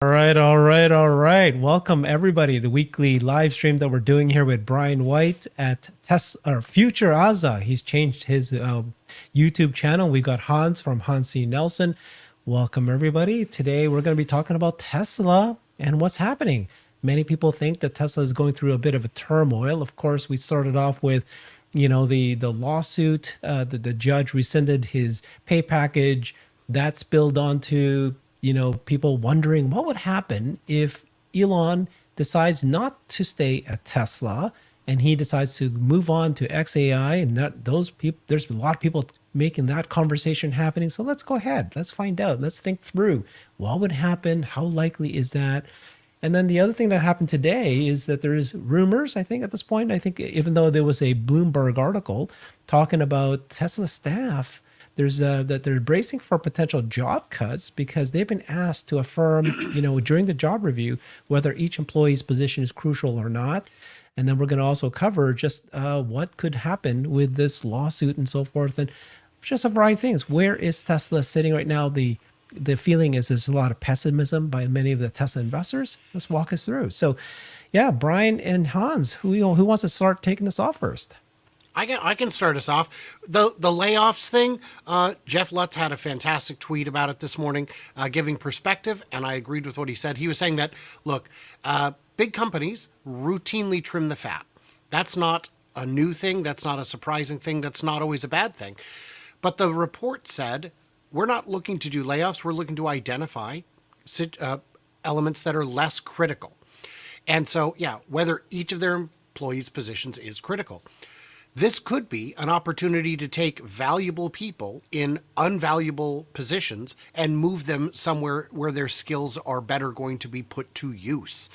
All right. Welcome everybody. The weekly live stream that we're doing here with Brian White at or Future Aza. He's changed his YouTube channel. We got Hans from Hans C. Nelson. Welcome everybody. Today we're going to be talking about Tesla and what's happening. Many people think that Tesla is going through a bit of a turmoil. Of course, we started off with the lawsuit. The judge rescinded his pay package. That spilled onto people wondering what would happen if Elon decides not to stay at Tesla and he decides to move on to XAI. And those people, there's a lot of people making that conversation happening. So let's go ahead. Let's find out. Let's think through what would happen. How likely is that? And then the other thing that happened today is that there is rumors, I think, at this point. I think even though there was a Bloomberg article talking about Tesla staff, there's that they're bracing for potential job cuts because they've been asked to affirm, during the job review, whether each employee's position is crucial or not. And then we're going to also cover just what could happen with this lawsuit and so forth, and just a variety of things. Where is Tesla sitting right now? The feeling is there's a lot of pessimism by many of the Tesla investors. Let's walk us through. So, yeah, Brian and Hans, who wants to start taking this off first? I can start us off. The layoffs thing, Jeff Lutz had a fantastic tweet about it this morning, giving perspective, and I agreed with what he said. He was saying that, look, big companies routinely trim the fat. That's not a new thing. That's not a surprising thing. That's not always a bad thing. But the report said, we're not looking to do layoffs. We're looking to identify elements that are less critical. And so, yeah, whether each of their employees' positions is critical. This could be an opportunity to take valuable people in unvaluable positions and move them somewhere where their skills are better going to be put to use,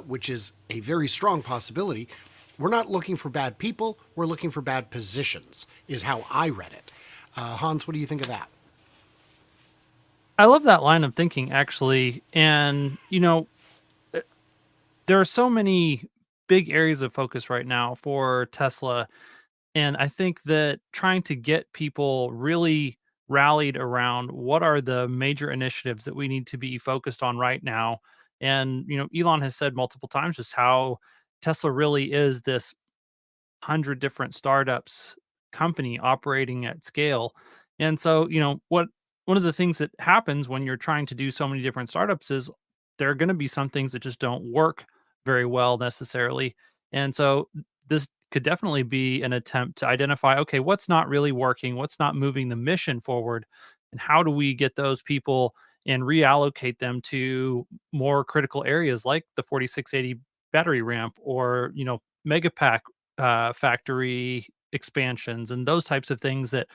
which is a very strong possibility. We're not looking for bad people. We're looking for bad positions, is how I read it. Hans, what do you think of that? I love that line of thinking, actually. And, there are so many big areas of focus right now for Tesla. And I think that trying to get people really rallied around what are the major initiatives that we need to be focused on right now. And, Elon has said multiple times just how Tesla really is this 100 different startups company operating at scale. And so, one of the things that happens when you're trying to do so many different startups is there are going to be some things that just don't work very well necessarily. And so this could definitely be an attempt to identify, okay, what's not really working, what's not moving the mission forward, and how do we get those people and reallocate them to more critical areas like the 4680 battery ramp or, megapack factory expansions and those types of things that,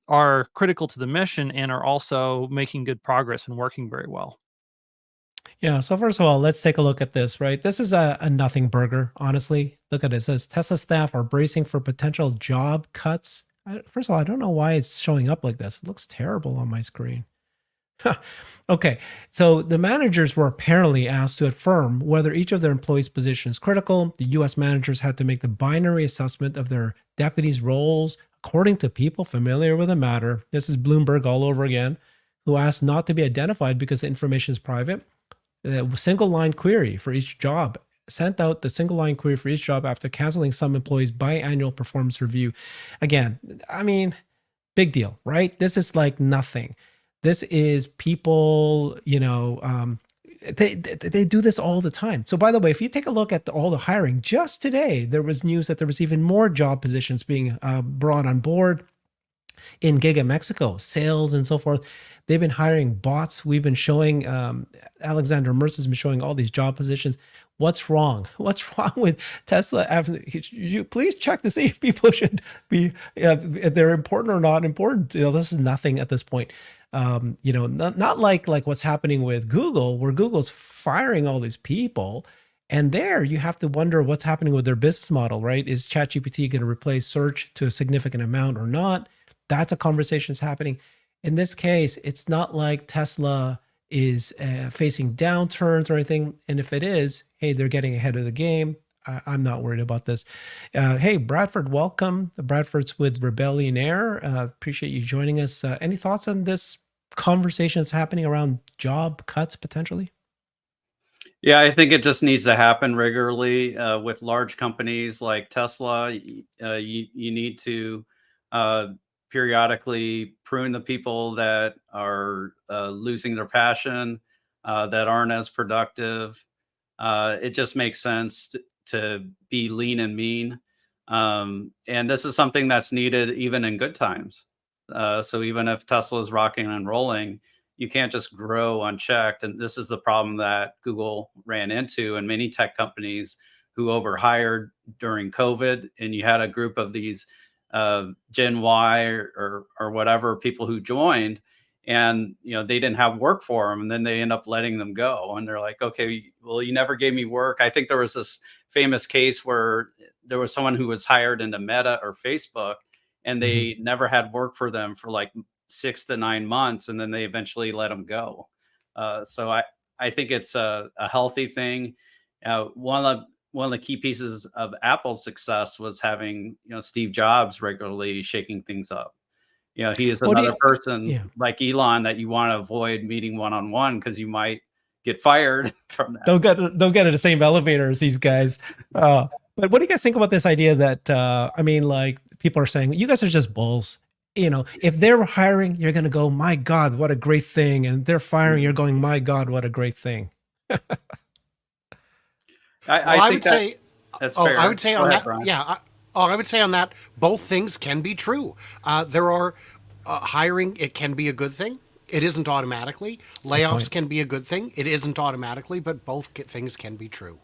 are critical to the mission and are also making good progress and working very well. Yeah, so first of all, let's take a look at this, right? This is a nothing burger, honestly. Look at it. It says Tesla staff are bracing for potential job cuts. First of all, I don't know why it's showing up like this. It looks terrible on my screen. Okay, so the managers were apparently asked to affirm whether each of their employees' position is critical. The U.S. managers had to make the binary assessment of their deputies' roles according to people familiar with the matter. This is Bloomberg all over again, who asked not to be identified because the information is private. The single line query for each job sent out the single line query for each job after canceling some employees' biannual performance review. Again, I mean, big deal, right? This is like nothing. This is people, they do this all the time. So by the way, if you take a look at all the hiring, just today, there was news that there was even more job positions being brought on board in Giga Mexico, sales and so forth. They've been hiring bots. We've been showing, Alexander Mercer's been showing all these job positions. What's wrong? What's wrong with Tesla? You please check to see if people should be, if they're important or not important. This is nothing at this point. Not like what's happening with Google, where Google's firing all these people. And there you have to wonder what's happening with their business model, right? Is ChatGPT going to replace search to a significant amount or not? That's a conversation that's happening. In this case, it's not like Tesla is facing downturns or anything. And if it is, hey, they're getting ahead of the game. I'm not worried about this. Hey, Bradford, welcome. Bradford's with Rebellion Air. Appreciate you joining us. Any thoughts on this conversation that's happening around job cuts potentially? Yeah, I think it just needs to happen regularly with large companies like Tesla. You need to uh, periodically prune the people that are losing their passion, that aren't as productive. It just makes sense to be lean and mean. And this is something that's needed even in good times. So even if Tesla is rocking and rolling, you can't just grow unchecked. And this is the problem that Google ran into, and many tech companies who overhired during COVID. And you had a group of these Gen Y or whatever people who joined, and they didn't have work for them, and then they end up letting them go. And they're like, okay, well, you never gave me work. I think there was this famous case where there was someone who was hired into Meta or Facebook, and Mhm. they never had work for them for like 6 to 9 months, and then they eventually let them go. So I think it's a healthy thing. One of the key pieces of Apple's success was having Steve Jobs regularly shaking things up. He is What do you another person Yeah. like Elon that you want to avoid meeting one on one because you might get fired from that. Don't get in the same elevator as these guys. But what do you guys think about this idea that I mean, like people are saying, you guys are just bulls. If they're hiring, you're gonna go, my God, what a great thing, and they're firing, you're going, my God, what a great thing. Well, I I think would say, that's I fair. would say Go on ahead, that, Brian. yeah. I would say on that, both things can be true. There are hiring; it can be a good thing. It isn't automatically. Good Layoffs point. can be a good thing. It isn't automatically, but both things can be true.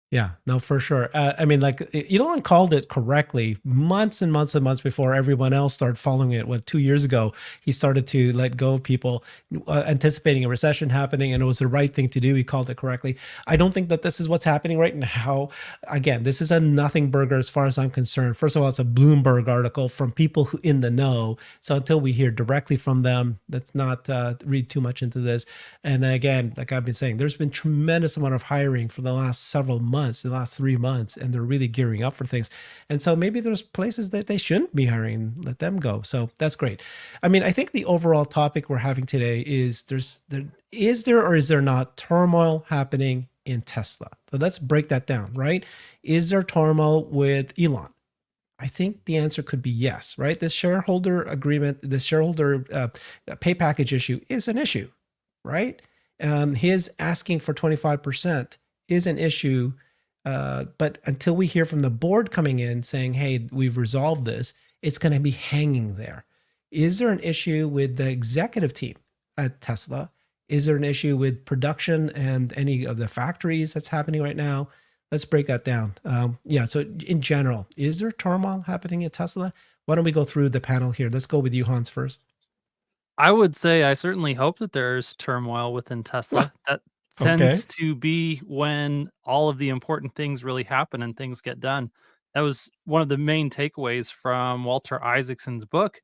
Yeah, no, for sure. I mean, like Elon called it correctly months and months and months before everyone else started following it. What 2 years ago, he started to let go of people, anticipating a recession happening, and it was the right thing to do. He called it correctly. I don't think that this is what's happening right now. Again, this is a nothing burger as far as I'm concerned. First of all, it's a Bloomberg article from people who in the know. So until we hear directly from them, let's not read too much into this. And again, like I've been saying, there's been tremendous amount of hiring for the last several months, the last 3 months, and they're really gearing up for things. And so maybe there's places that they shouldn't be hiring, let them go. So that's great. I mean, I think the overall topic we're having today is is there or is there not turmoil happening in Tesla? So let's break that down, right? Is there turmoil with Elon? I think the answer could be yes, right? This shareholder agreement, this shareholder pay package issue is an issue, right? His asking for 25% is an issue. But until we hear from the board coming in saying, hey, we've resolved this, it's going to be hanging there. Is there an issue with the executive team at Tesla? Is there an issue with production and any of the factories that's happening right now? Let's break that down. Yeah. So, in general, is there turmoil happening at Tesla? Why don't we go through the panel here? Let's go with you, Hans, first. I would say I certainly hope that there's turmoil within Tesla. That Okay. tends to be when all of the important things really happen and things get done. That was one of the main takeaways from Walter Isaacson's book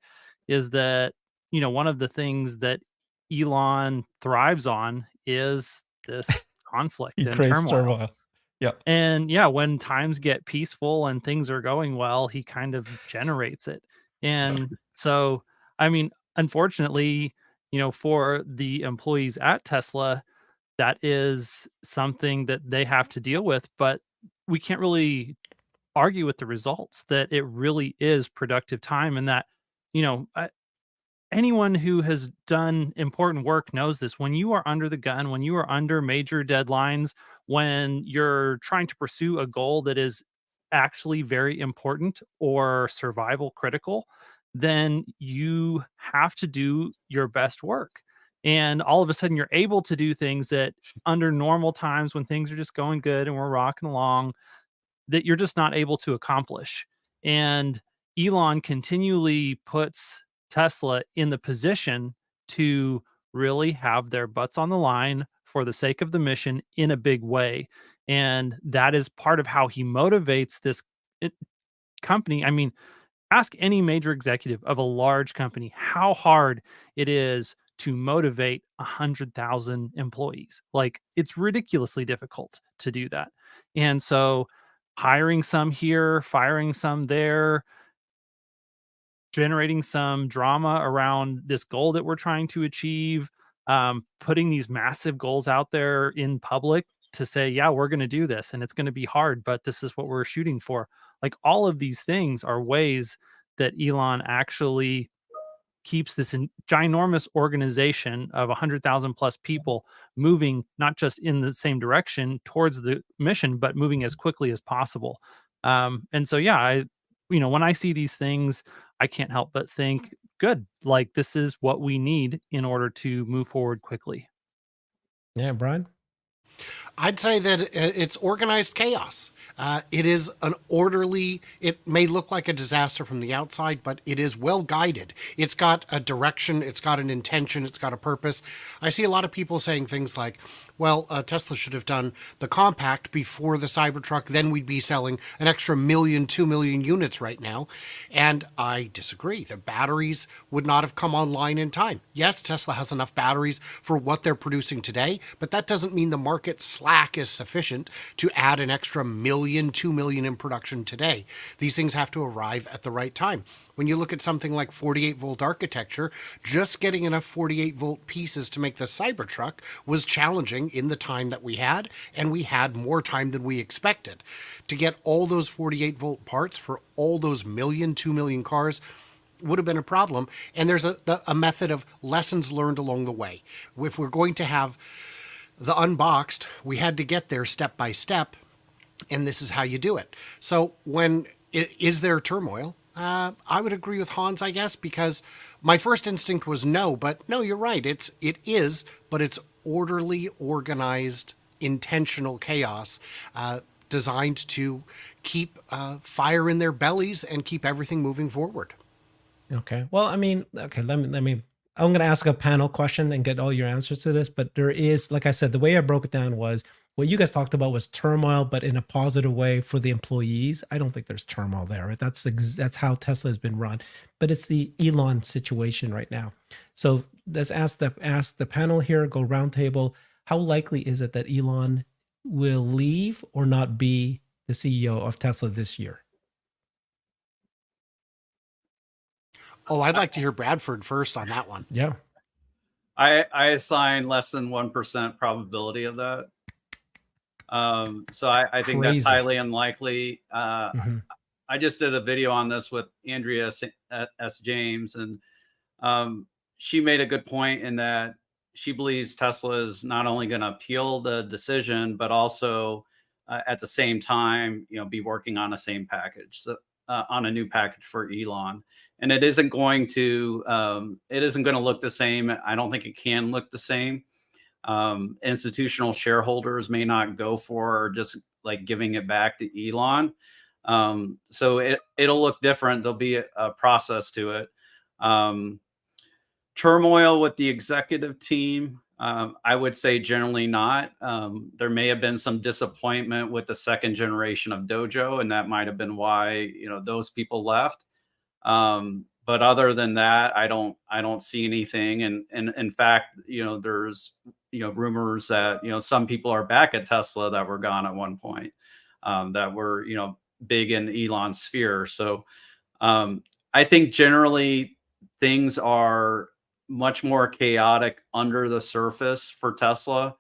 is that, one of the things that Elon thrives on is this conflict He and creates turmoil. turmoil. Yeah. And yeah, when times get peaceful and things are going well, he kind of generates it. And so, I mean, unfortunately, for the employees at Tesla, that is something that they have to deal with, but we can't really argue with the results that it really is productive time and that, you know, anyone who has done important work knows this. When you are under the gun, when you are under major deadlines, when you're trying to pursue a goal that is actually very important or survival critical, then you have to do your best work. And all of a sudden, you're able to do things that under normal times when things are just going good and we're rocking along, that you're just not able to accomplish. And Elon continually puts Tesla in the position to really have their butts on the line for the sake of the mission in a big way. And that is part of how he motivates this it- company. I mean, ask any major executive of a large company how hard it is to motivate 100,000 employees. Like, it's ridiculously difficult to do that. And so hiring some here, firing some there, generating some drama around this goal that we're trying to achieve, putting these massive goals out there in public to say, yeah, we're going to do this and it's going to be hard, but this is what we're shooting for. Like all of these things are ways that Elon actually keeps this ginormous organization of 100,000 plus people moving not just in the same direction towards the mission, but moving as quickly as possible. And so, yeah, when I see these things, I can't help but think, good, like this is what we need in order to move forward quickly. Yeah, Brian. I'd say that it's organized chaos. It is an orderly, it may look like a disaster from the outside, but it is well guided. It's got a direction, it's got an intention, it's got a purpose. I see a lot of people saying things like, well, Tesla should have done the compact before the Cybertruck, then we'd be selling an extra 2 million units right now. And I disagree. The batteries would not have come online in time. Yes, Tesla has enough batteries for what they're producing today, but that doesn't mean the market slack is sufficient to add an extra 2 million in production today. These things have to arrive at the right time. When you look at something like 48 volt architecture, just getting enough 48 volt pieces to make the Cybertruck was challenging in the time that we had, and we had more time than we expected. To get all those 48 volt parts for all those 2 million cars would have been a problem. And there's a method of lessons learned along the way. If we're going to have the unboxed, we had to get there step by step, and this is how you do it. So is there turmoil? I would agree with Hans, I guess, because my first instinct was no, but no, you're right. It is, but it's orderly, organized, intentional chaos, designed to keep fire in their bellies and keep everything moving forward. Okay. Well, I mean, okay, let me I'm going to ask a panel question and get all your answers to this, but there is, like I said, the way I broke it down was what you guys talked about was turmoil, but in a positive way for the employees. I don't think there's turmoil there. Right? That's how Tesla has been run, but it's the Elon situation right now. So let's ask the panel here, go roundtable. How likely is it that Elon will leave or not be the CEO of Tesla this year? Oh, I'd like to hear Bradford first on that one. Yeah. I assign less than 1% probability of that. So I think Crazy. that's highly unlikely. Mhm. I just did a video on this with Andrea S. James, and she made a good point in that she believes Tesla is not only going to appeal the decision, but also at the same time, be working on the same package, so on a new package for Elon. And it isn't going to look the same. I don't think it can look the same. Institutional shareholders may not go for just like giving it back to Elon. So it'll look different. There'll be a process to it. Turmoil with the executive team, I would say generally not. There may have been some disappointment with the second generation of Dojo, and that might have been why those people left. But other than that, I don't see anything. And in fact, there's rumors that some people are back at Tesla that were gone at one point, that were big in Elon's sphere. So I think generally things are much more chaotic under the surface for Tesla.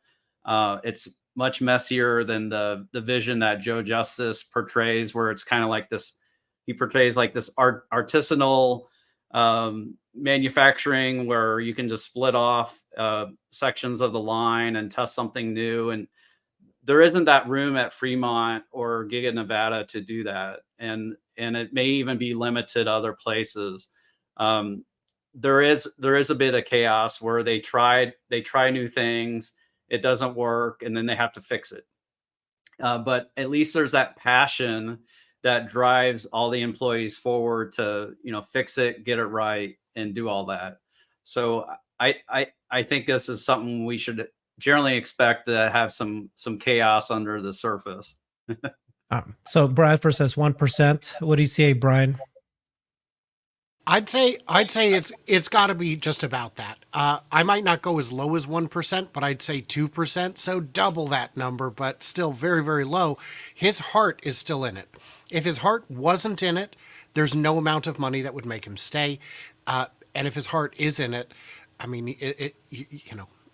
It's much messier than the vision that Joe Justice portrays, where it's kind of like this. He portrays like this artisanal manufacturing where you can just split off sections of the line and test something new. And there isn't that room at Fremont or Giga Nevada to do that. And it may even be limited other places. There is a bit of chaos where they try new things, it doesn't work, and then they have to fix it. But at least there's that passion that drives all the employees forward to fix it, get it right, and do all that. So I think this is something we should generally expect to have some chaos under the surface. So Bradford says 1%. What do you say, Brian? I'd say it's got to be just about that. I might not go as low as 1%, but I'd say 2%. So double that number, but still very, very low. His heart is still in it. If his heart wasn't in it, There's no amount of money that would make him stay. And if his heart is in it, I mean,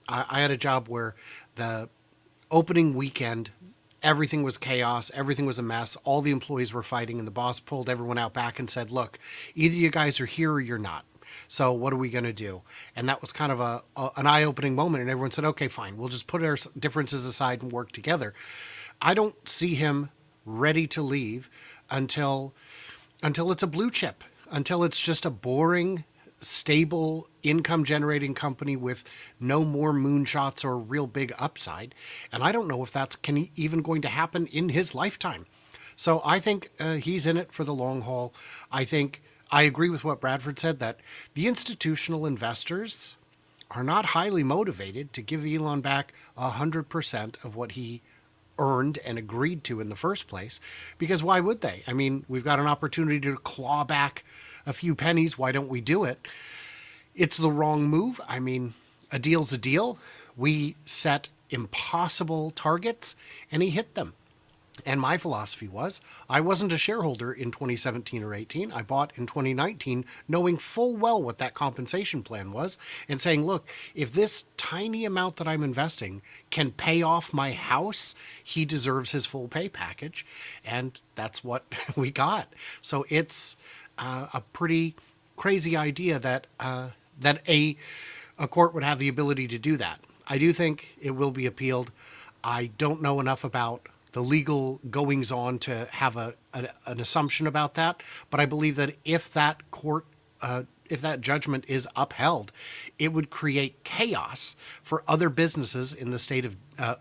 I had a job where the opening weekend, everything was chaos, everything was a mess, all the employees were fighting, and the boss pulled everyone out back and said, look, either you guys are here or you're not. So what are we going to do? And that was kind of an eye-opening moment, and everyone said, okay, fine, we'll just put our differences aside and work together. I don't see him ready to leave until it's a blue chip, until it's just a boring, stable, income generating company with no more moonshots or real big upside. And I don't know if that's even going to happen in his lifetime. So I think he's in it for the long haul. I agree with what Bradford said, that the institutional investors are not highly motivated to give Elon back 100% of what he earned and agreed to in the first place, because why would they? I mean, we've got an opportunity to claw back a few pennies. Why don't we do it? It's the wrong move. I mean, a deal's a deal. We set impossible targets and he hit them. And my philosophy was, I wasn't a shareholder in 2017 or 18. I bought in 2019, knowing full well what that compensation plan was, and saying, look, if this tiny amount that I'm investing can pay off my house, he deserves his full pay package. And that's what we got. So it's a pretty crazy idea that a court would have the ability to do that. I do think it will be appealed. I don't know enough about the legal goings on to have an assumption about that. But I believe that if that judgment is upheld, it would create chaos for other businesses in the state of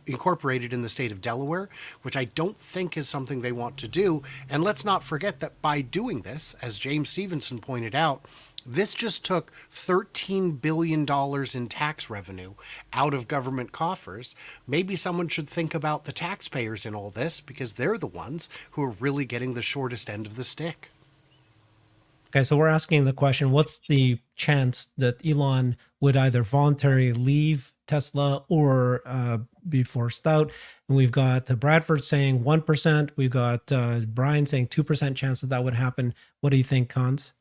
incorporated in the state of Delaware, which I don't think is something they want to do. And let's not forget that by doing this, as James Stevenson pointed out, this just took $13 billion in tax revenue out of government coffers. Maybe someone should think about the taxpayers in all this, because they're the ones who are really getting the shortest end of the stick. Okay, so we're asking the question, what's the chance that Elon would either voluntarily leave Tesla or be forced out? And we've got Bradford saying 1%. We've got Brian saying 2% chance that would happen. What do you think, Cons?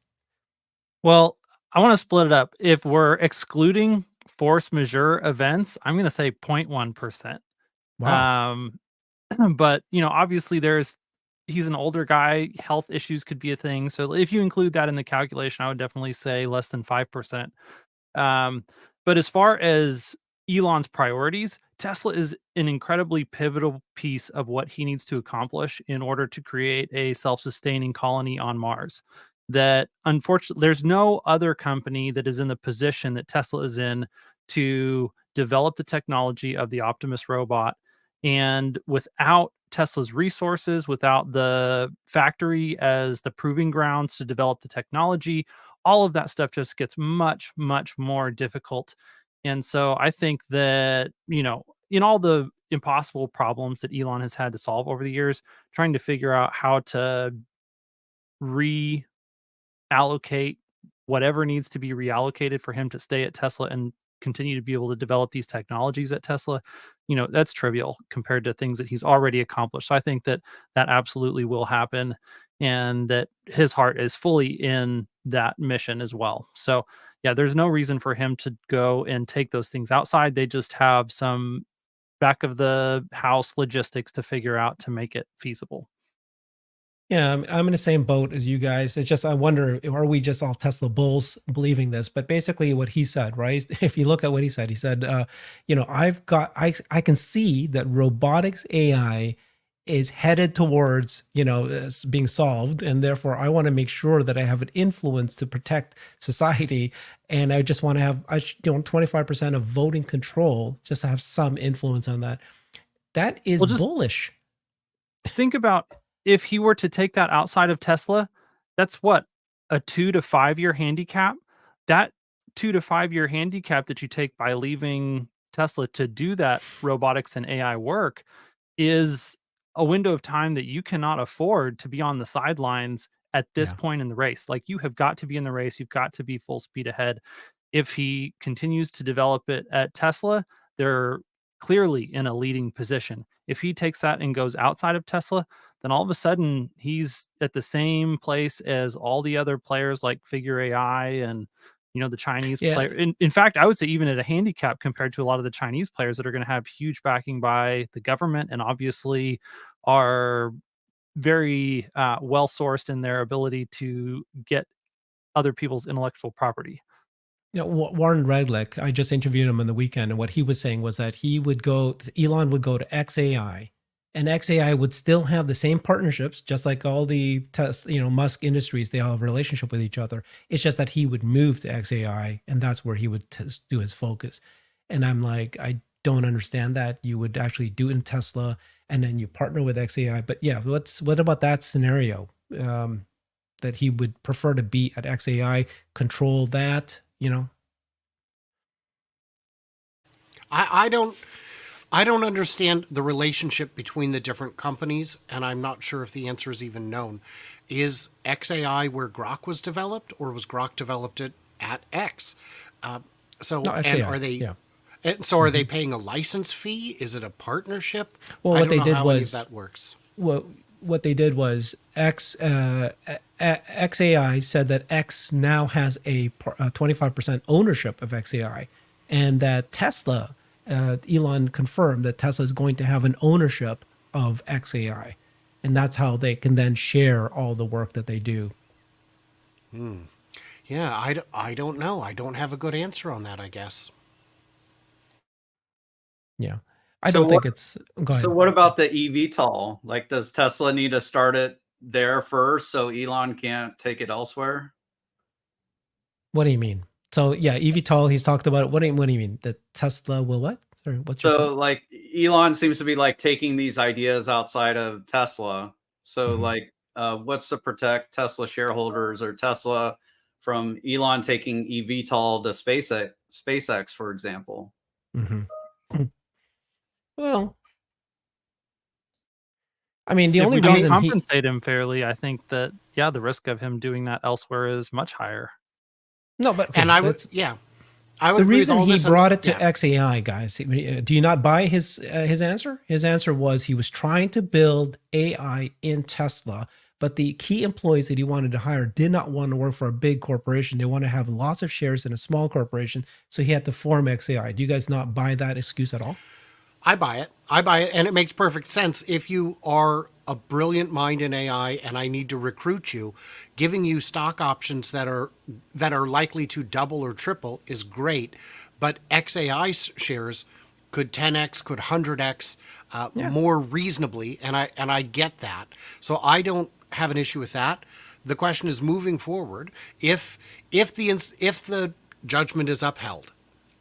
Well, I want to split it up. If we're excluding force majeure events, I'm going to say 0.1%. Wow. But, obviously he's an older guy. Health issues could be a thing. So if you include that in the calculation, I would definitely say less than 5%. But as far as Elon's priorities, Tesla is an incredibly pivotal piece of what he needs to accomplish in order to create a self-sustaining colony on Mars. That unfortunately, there's no other company that is in the position that Tesla is in to develop the technology of the Optimus robot. And without Tesla's resources, without the factory as the proving grounds to develop the technology, all of that stuff just gets much, much more difficult. And so I think that, in all the impossible problems that Elon has had to solve over the years, trying to figure out how to reallocate whatever needs to be reallocated for him to stay at Tesla and continue to be able to develop these technologies at Tesla, that's trivial compared to things that he's already accomplished. So I think that absolutely will happen, and that his heart is fully in that mission as well. So yeah, there's no reason for him to go and take those things outside. They just have some back of the house logistics to figure out to make it feasible. Yeah, I'm in the same boat as you guys. It's just, I wonder, are we just all Tesla bulls believing this? But basically what he said, right? If you look at what he said, I can see that robotics AI is headed towards, being solved. And therefore I want to make sure that I have an influence to protect society. And I just want to have, 25% of voting control, just to have some influence on that. That is bullish. Think about if he were to take that outside of Tesla, that's what, a 2 to 5 year handicap? That 2 to 5 year handicap that you take by leaving Tesla to do that robotics and AI work is a window of time that you cannot afford to be on the sidelines at this point in the race. Like, you have got to be in the race. You've got to be full speed ahead. If he continues to develop it at Tesla, they're clearly in a leading position. If he takes that and goes outside of Tesla, then all of a sudden he's at the same place as all the other players like Figure AI and the Chinese Yeah. player. In fact, I would say even at a handicap compared to a lot of the Chinese players that are going to have huge backing by the government and obviously are very well sourced in their ability to get other people's intellectual property. Warren Redlick, I just interviewed him on the weekend, and what he was saying was that Elon would go to XAI, and XAI would still have the same partnerships, just like all the Musk Industries. They all have a relationship with each other. It's just that he would move to XAI, and that's where he would do his focus. And I'm like, I don't understand that. You would actually do it in Tesla, and then you partner with XAI. But yeah, what about that scenario? That he would prefer to be at XAI, control that, I don't understand the relationship between the different companies, and I'm not sure if the answer is even known. Is XAI where Grok was developed, or was Grok developed at X? No, And XAI, are they? yeah. And so are they paying a license fee? Is it a partnership? Well, I what don't they know did how any was of that works. what they did was XAI said that X now has a 25% ownership of XAI, and that Tesla, Elon confirmed that Tesla is going to have an ownership of XAI, and that's how they can then share all the work that they do. Yeah, I don't know. I don't have a good answer on that, I guess. Yeah, I So don't think what? it's. Go So ahead. what about the eVTOL? Like, does Tesla need to start it there first so Elon can't take it elsewhere? What do you mean? So yeah, eVTOL. He's talked about it. What do you mean? That Tesla will what? Sorry, what's your So point? like Elon seems to be like taking these ideas outside of Tesla. So Hmm. like what's to protect Tesla shareholders or Tesla from Elon taking eVTOL to SpaceX, for example? Hmm. Well, I mean, the If only we don't reason he compensate him fairly, I think that, yeah, the risk of him doing that elsewhere is much higher. no, but And okay, I would the agree with reason all he this. And brought it to yeah, XAI, guys. Do you not buy his answer? His answer was he was trying to build AI in Tesla, but the key employees that he wanted to hire did not want to work for a big corporation. They want to have lots of shares in a small corporation, so he had to form XAI. Do you guys not buy that excuse at all? I buy it. I buy it, and it makes perfect sense. If you are a brilliant mind in AI, and I need to recruit you, giving you stock options that are likely to double or triple is great. But XAI shares could 10x, could 100x Yeah. more reasonably, and I get that. So I don't have an issue with that. The question is moving forward. If the judgment is upheld,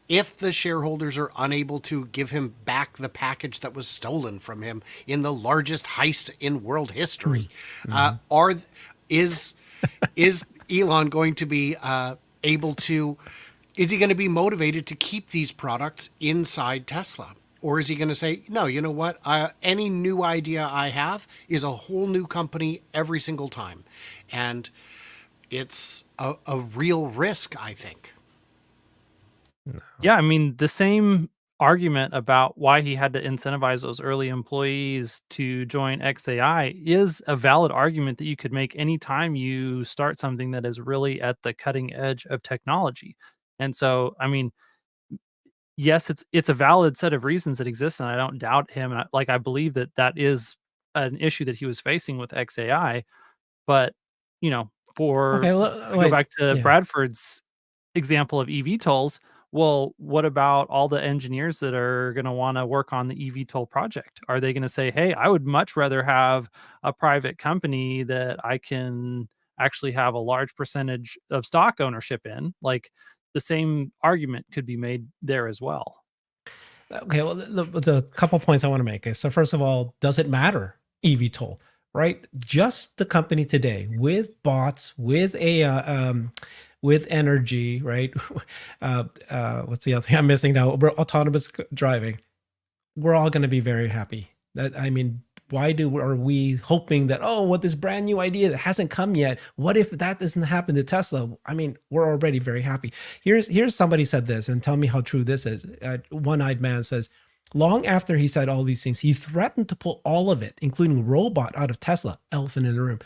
if the shareholders are unable to give him back the package that was stolen from him in the largest heist in world history, Mm-hmm. are is is Elon going to be able to? Is he going to be motivated to keep these products inside Tesla? Or is he going to say, no, you know what? Any new idea I have is a whole new company every single time. And it's a real risk, I think. Yeah, I mean, the same argument about why he had to incentivize those early employees to join XAI is a valid argument that you could make anytime you start something that is really at the cutting edge of technology. And so, I mean, yes, it's a valid set of reasons that exist, and I don't doubt him. And I believe that that is an issue that he was facing with XAI. But for Okay. Well, if we go wait. back to Yeah. Bradford's example of eVTOLs, well, what about all the engineers that are going to want to work on the eVTOL project? Are they going to say, "Hey, I would much rather have a private company that I can actually have a large percentage of stock ownership in?" Like the same argument could be made there as well. Okay, well, the couple points I want to make. Okay, so first of all, does it matter? eVTOL, right? Just the company today with bots, with energy, right? What's the other thing I'm missing now? Autonomous driving. We're all going to be very happy. That I mean, are we hoping that what this brand new idea that hasn't come yet? What if that doesn't happen to Tesla? I mean, we're already very happy. Here's somebody said this, and tell me how true this is. One-eyed man says, Long after he said all these things, he threatened to pull all of it, including robot, out of Tesla. Elephant in the room.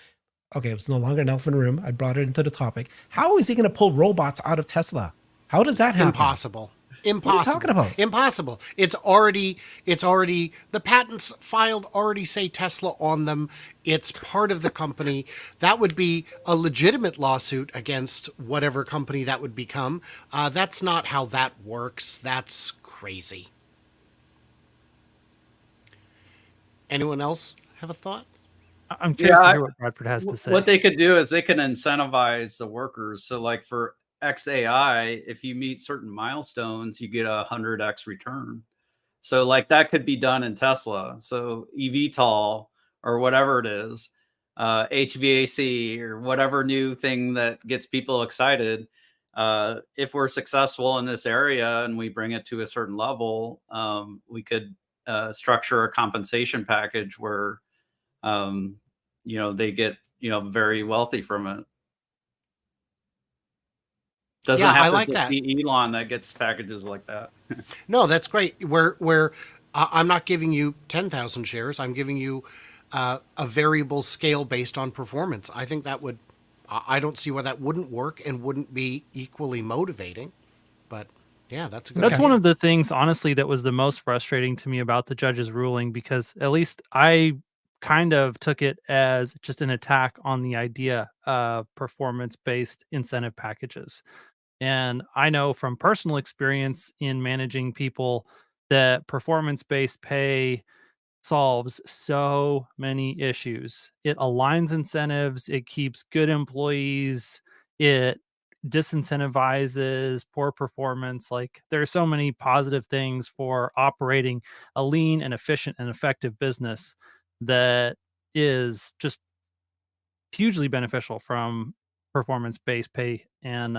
Okay, it's no longer an elephant in the room. I brought it into the topic. How is he going to pull robots out of Tesla? How does that happen? Impossible. What are you talking about? Impossible. It's already the patents filed already say Tesla on them. It's part of the company. That would be a legitimate lawsuit against whatever company that would become. That's not how that works. That's crazy. Anyone else have a thought? I'm curious to Yeah, hear what Bradford has to say. what they could do is they can incentivize the workers. So like for XAI, if you meet certain milestones, you get a 100x return. So like that could be done in Tesla. So eVTOL or whatever it is, HVAC or whatever new thing that gets people excited. If we're successful in this area and we bring it to a certain level, we could structure a compensation package where they get very wealthy from it. Doesn't Yeah, have I to like just that. be Elon that gets packages like that. No, that's great. Where I'm not giving you 10,000 shares. I'm giving you a variable scale based on performance. I think that would. I don't see why that wouldn't work and wouldn't be equally motivating. But yeah, that's a good. That's idea. one of the things, honestly, that was the most frustrating to me about the judge's ruling, because at least I kind of took it as just an attack on the idea of performance-based incentive packages. And I know from personal experience in managing people that performance-based pay solves so many issues. It aligns incentives, it keeps good employees, it disincentivizes poor performance. Like, there are so many positive things for operating a lean and efficient and effective business that is just hugely beneficial from performance-based pay. And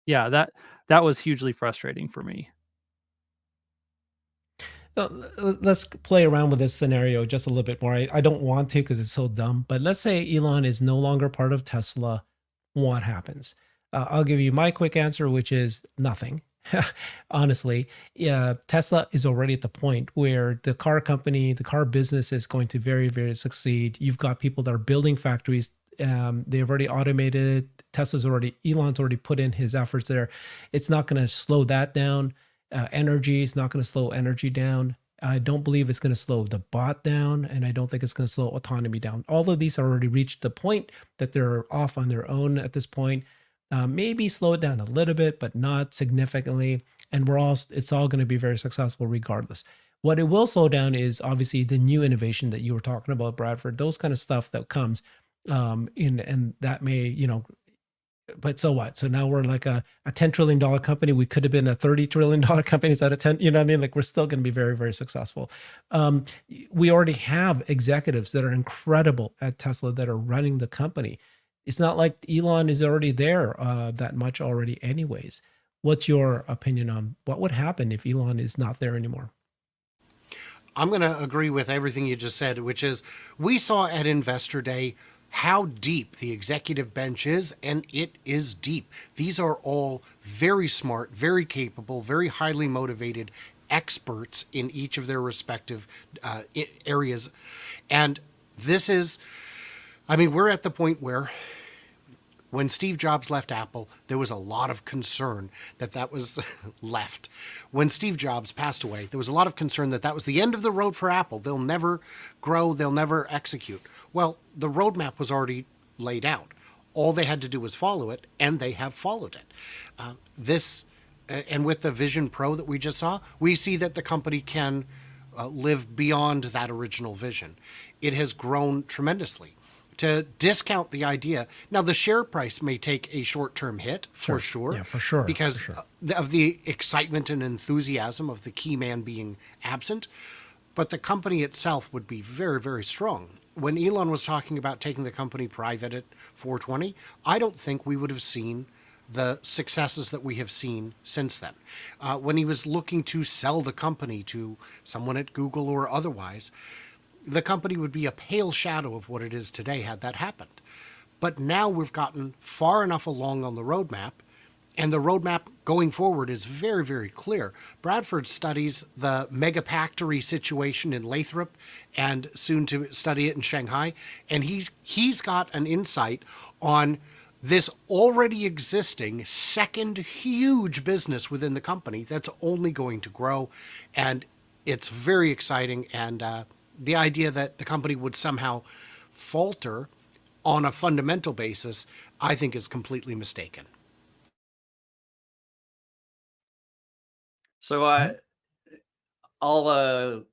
yeah, that was hugely frustrating for me. Let's play around with this scenario just a little bit more. I don't want to because it's so dumb, but let's say Elon is no longer part of Tesla. What happens? I'll give you my quick answer, which is nothing. Honestly, yeah, Tesla is already at the point where the car company, the car business is going to very, very succeed. You've got people that are building factories. They've already automated it. Elon's already put in his efforts there. It's not going to slow that down. Energy is not going to slow energy down. I don't believe it's going to slow the bot down, and I don't think it's going to slow autonomy down. All of these are already reached the point that they're off on their own at this point. Maybe slow it down a little bit, but not significantly. And it's all going to be very successful regardless. What it will slow down is obviously the new innovation that you were talking about, Bradford. Those kind of stuff that comes and that may, but so what? So now we're like a $10 trillion company. We could have been a $30 trillion company instead of 10, you know what I mean? Like, we're still going to be very, very successful. We already have executives that are incredible at Tesla that are running the company. It's not like Elon is already there that much already anyways. What's your opinion on what would happen if Elon is not there anymore? I'm going to agree with everything you just said, which is we saw at Investor Day how deep the executive bench is, and it is deep. These are all very smart, very capable, very highly motivated experts in each of their respective areas. And this is, we're at the point where when Steve Jobs left Apple, there was a lot of concern that was left. When Steve Jobs passed away, there was a lot of concern that was the end of the road for Apple. They'll never grow, they'll never execute. Well, the roadmap was already laid out. All they had to do was follow it, and they have followed it. And with the Vision Pro that we just saw, we see that the company can live beyond that original vision. It has grown tremendously. To discount the idea, now the share price may take a short-term hit for sure. Yeah, for sure. Because for sure. of the excitement and enthusiasm of the key man being absent. But the company itself would be very, very strong. When Elon was talking about taking the company private at 420, I don't think we would have seen the successes that we have seen since then. When he was looking to sell the company to someone at Google or otherwise, the company would be a pale shadow of what it is today had that happened. But now we've gotten far enough along on the roadmap, and the roadmap going forward is very, very clear. Bradford studies the megafactory situation in Lathrop and soon to study it in Shanghai. And he's got an insight on this already existing second huge business within the company that's only going to grow. And it's very exciting. And the idea that the company would somehow falter on a fundamental basis, I think is completely mistaken. So I'll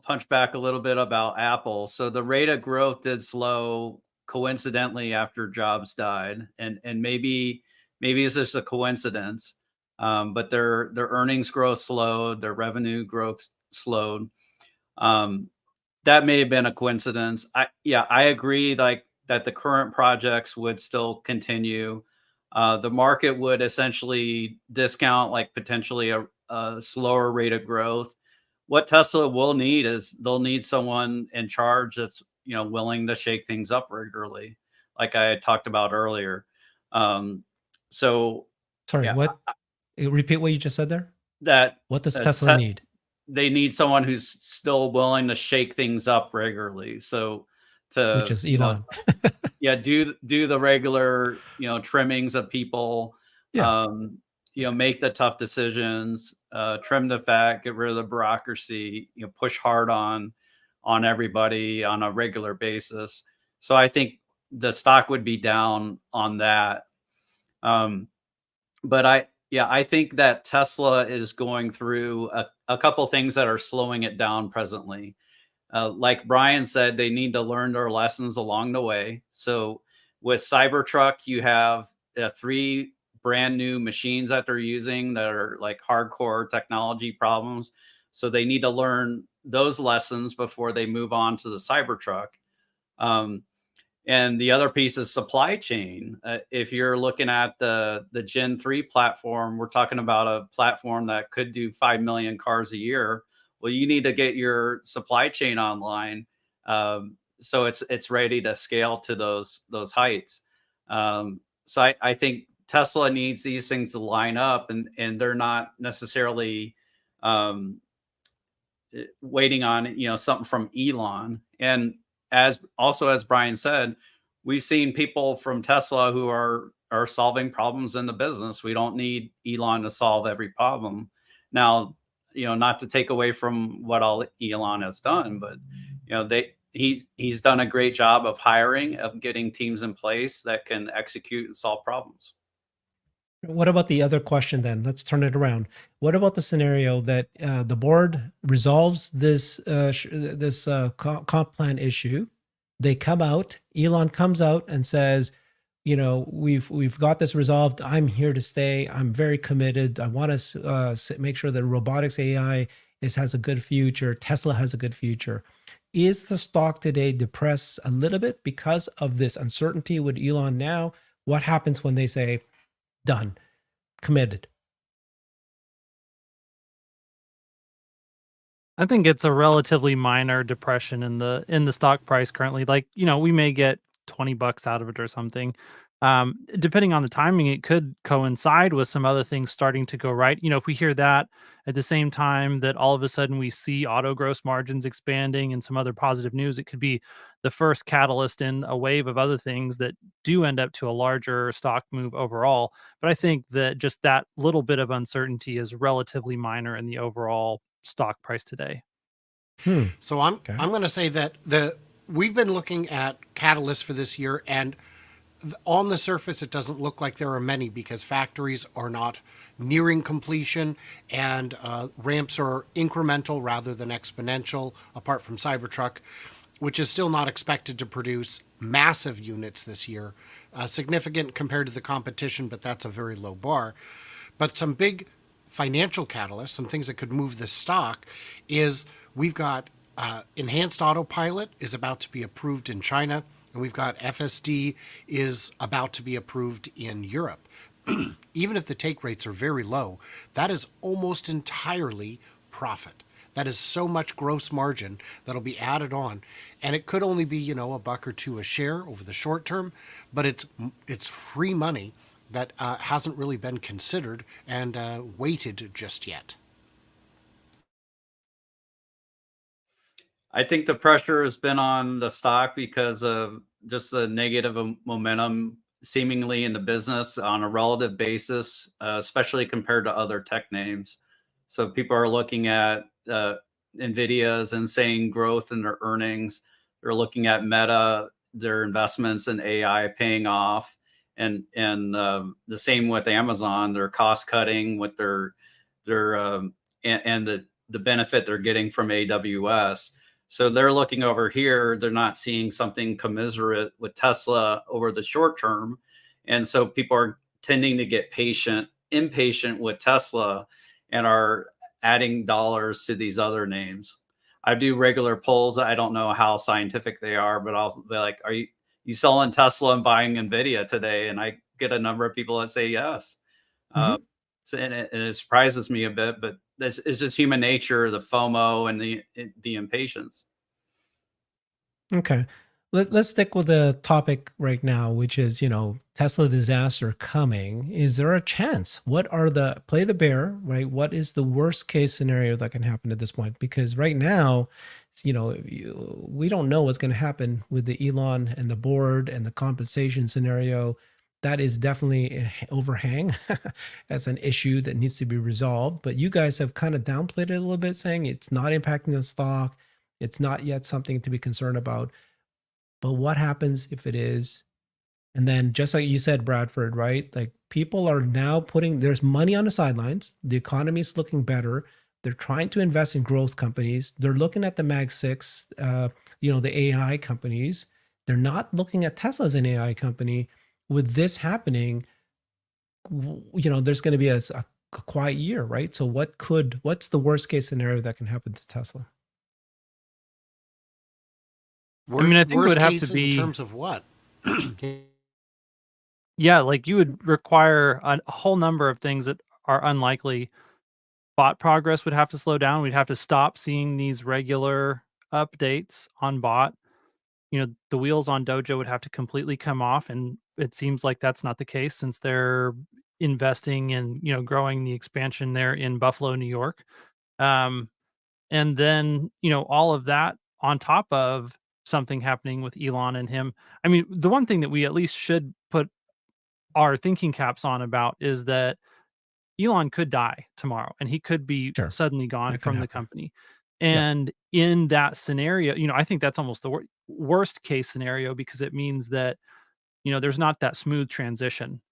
punch back a little bit about Apple. So the rate of growth did slow coincidentally after Jobs died, and maybe it's just a coincidence. But their earnings growth slowed, their revenue growth slowed. Um, that may have been a coincidence. I agree, like that the current projects would still continue. The market would essentially discount like potentially a slower rate of growth. What Tesla will need is they'll need someone in charge that's willing to shake things up regularly, like I had talked about earlier. Um, so Sorry, yeah, what? Repeat what you just said there. that What does that Tesla need? they need someone who's still willing to shake things up regularly. So Which to is Elon. yeah, do the regular trimmings of people, Yeah. make the tough decisions, trim the fat, get rid of the bureaucracy, push hard on everybody on a regular basis. So I think the stock would be down on that. Um, but I think that Tesla is going through a couple things that are slowing it down presently. Like Brian said, they need to learn their lessons along the way. So with Cybertruck, you have 3 brand new machines that they're using that are like hardcore technology problems. So they need to learn those lessons before they move on to the Cybertruck. Um, and the other piece is supply chain. If you're looking at the Gen 3 platform, we're talking about a platform that could do 5 million cars a year. Well, you need to get your supply chain online, so it's ready to scale to those heights. So I think Tesla needs these things to line up, and they're not necessarily um, waiting on something from Elon. And as Brian said, we've seen people from Tesla who are solving problems in the business. We don't need Elon to solve every problem. Now, not to take away from what all Elon has done, but he's done a great job of hiring, of getting teams in place that can execute and solve problems. What about the other question then? Let's turn it around. What about the scenario that the board resolves this comp plan issue? They come out, Elon comes out and says, we've got this resolved. I'm here to stay. I'm very committed. I want to make sure that robotics AI has a good future. Tesla has a good future. Is the stock today depressed a little bit because of this uncertainty with Elon now? What happens when they say, done, committed? I think it's a relatively minor depression in the stock price currently. Like, we may get $20 out of it or something. Depending on the timing, it could coincide with some other things starting to go right. If we hear that at the same time that all of a sudden we see auto gross margins expanding and some other positive news, it could be the first catalyst in a wave of other things that do end up to a larger stock move overall. But I think that just that little bit of uncertainty is relatively minor in the overall stock price today. So I'm going to say that we've been looking at catalysts for this year, and on the surface, it doesn't look like there are many because factories are not nearing completion and ramps are incremental rather than exponential, apart from Cybertruck, which is still not expected to produce massive units this year, significant compared to the competition, but that's a very low bar. But some big financial catalysts, some things that could move the stock, is we've got enhanced autopilot is about to be approved in China, and we've got FSD is about to be approved in Europe. Even if the take rates are very low, that is almost entirely profit. That is so much gross margin that'll be added on, and it could only be $1 or $2 a share over the short term, but it's free money that hasn't really been considered and weighted just yet? I think the pressure has been on the stock because of just the negative momentum seemingly in the business on a relative basis, especially compared to other tech names. So people are looking at Nvidia's insane growth in their earnings. They're looking at Meta, their investments in AI paying off, and the same with Amazon. They're cost cutting with their and the benefit they're getting from AWS. So they're looking over here. They're not seeing something commiserate with Tesla over the short term. And so people are tending to get impatient with Tesla and are adding dollars to these other names. I do regular polls. I don't know how scientific they are, but I'll be like, are you selling Tesla and buying Nvidia today? And I get a number of people that say yes. Mhm. And it surprises me a bit, but this is just human nature, the FOMO and the impatience. Okay. Let's stick with the topic right now, which is, Tesla disaster coming. Is there a chance? What are play the bear, right? What is the worst case scenario that can happen at this point? Because right now, we don't know what's going to happen with the Elon and the board and the compensation scenario. That is definitely a overhang as an issue that needs to be resolved. But you guys have kind of downplayed it a little bit, saying it's not impacting the stock. It's not yet something to be concerned about. But what happens if it is? And then, just like you said, Bradford, right? Like, people are now there's money on the sidelines. The economy is looking better. They're trying to invest in growth companies. They're looking at the Mag 6, the AI companies. They're not looking at Tesla as an AI company. With this happening, there's going to be a quiet year, right? So what's the worst case scenario that can happen to Tesla? I mean, I think it Worst would have to case in be, terms of what? yeah, like you would require a whole number of things that are unlikely. Bot progress would have to slow down. We'd have to stop seeing these regular updates on bot. The wheels on Dojo would have to completely come off, and it seems like that's not the case since they're investing in, growing the expansion there in Buffalo, New York. Um, and then, all of that on top of something happening with Elon and him. I mean, the one thing that we at least should put our thinking caps on about is that Elon could die tomorrow and he could be Sure, suddenly gone that could from the happen. company. Yeah. And in that scenario, I think that's almost the worst case scenario because it means that, there's not that smooth transition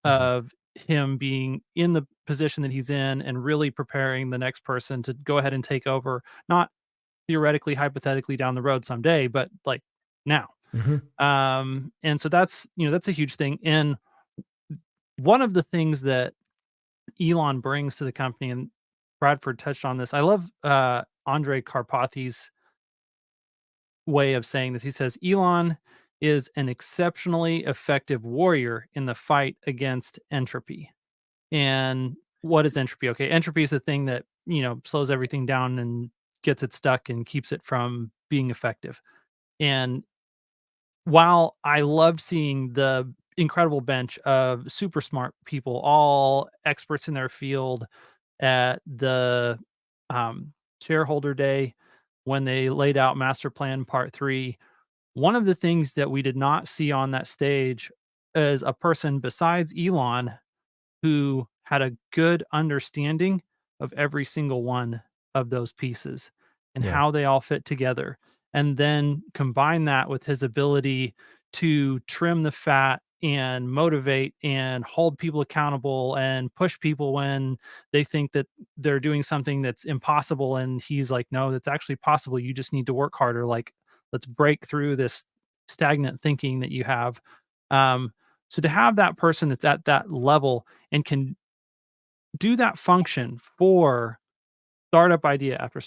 Mhm. of him being in the position that he's in and really preparing the next person to go ahead and take over, not theoretically, hypothetically down the road someday, but like now. Mhm. And so that's a huge thing. And one of the things that Elon brings to the company, and Bradford touched on this. I love Andre Karpathy's way of saying this. He says Elon is an exceptionally effective warrior in the fight against entropy. And what is entropy? Okay, entropy is the thing that, slows everything down and gets it stuck and keeps it from being effective. And while I love seeing the incredible bench of super smart people, all experts in their field at the shareholder day when they laid out master plan part 3, one of the things that we did not see on that stage is a person besides Elon who had a good understanding of every single one of those pieces and Yeah. how they all fit together. And then combine that with his ability to trim the fat and motivate and hold people accountable and push people when they think that they're doing something that's impossible. And he's like, no, that's actually possible. You just need to work harder. Like, let's break through this stagnant thinking that you have. Um, so to have that person that's at that level and can do that function for startup idea after